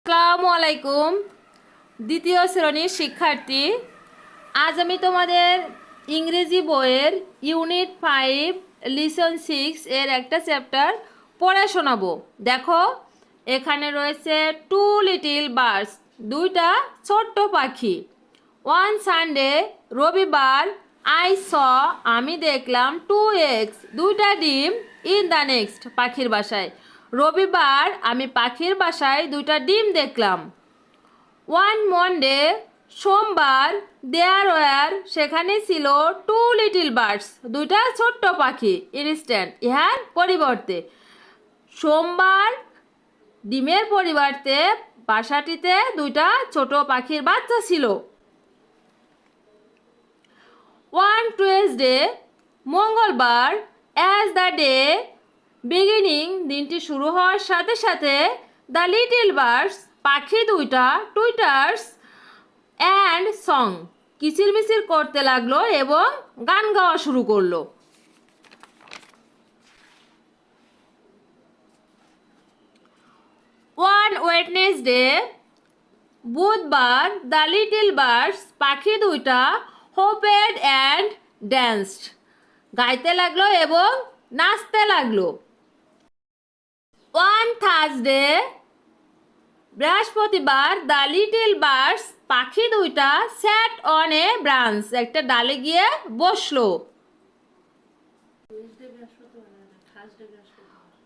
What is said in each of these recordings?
আসসালামু আলাইকুম দ্বিতীয় শ্রেণীর শিক্ষার্থী। আজ আমি তোমাদের ইংরেজি বইয়ের ইউনিট 5 লিসন 6 এর একটা চ্যাপ্টার পড়ে শোনাবো। দেখো, এখানে রয়েছে টু লিটিল বার্ডস, দুইটা ছোট্ট পাখি। ওয়ান সানডে, রবিবার, আমি দেখলাম টু এগস, দুইটা ডিম, ইন দ্য নেক্সট, পাখির বাসায়। রবিবার আমি পাখির বাসায় দুইটা ডিম দেখলাম। ওয়ান মন্ডে, সোমবার, দেয়ার ওয়ার, সেখানে ছিল টু লিটিল বার্ডস, দুইটা ছোট্ট পাখি। ইনস্ট্যান্ট, ইহার পরিবর্তে। সোমবার ডিমের পরিবর্তে বাসাটিতে দুইটা ছোট পাখির বাচ্চা ছিল। ওয়ান টুয়েসডে, মঙ্গলবার, অ্যাজ দ্য ডে বিগিনিং, দিনটি শুরু হওয়ার সাথে সাথে, দ্য লিটিল বার্ডস, পাখি দুইটা, টুইটার্স অ্যান্ড সং, কিচিরমিচির করতে লাগলো এবং গান গাওয়া শুরু করলো। ওয়ান ওয়েডনেসডে, বুধবার, দ্য লিটিল বার্ডস, পাখি দুইটা, হোপেড অ্যান্ড ড্যান্সড, গাইতে লাগলো এবং নাচতে লাগলো। ওয়ান থার্সডে, বৃহস্পতিবার, দ্য লিটিল বার্ডস, পাখি দুইটা, স্যাট অন এ ব্রাঞ্চ, একটা ডালে গিয়ে বসলো।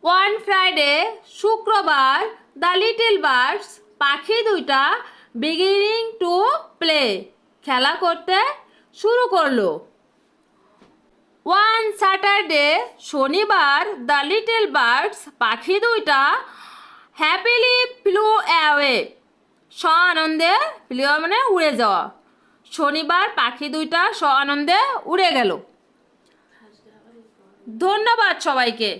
ওয়ান ফ্রাইডে, শুক্রবার, দ্য লিটিল বার্ডস, পাখি দুইটা, বিগিনিং টু প্লে, খেলা করতে শুরু করলো। ওয়ান স্যাটারডে, শনিবার, দ্য লিটিল বার্ডস, পাখি দুইটা, হ্যাপিলি ফ্লু অ্যাওয়ে, আনন্দে, ফ্লু মানে উড়ে যাওয়া, শনিবার পাখি দুইটা আনন্দে উড়ে গেল। ধন্যবাদ সবাইকে।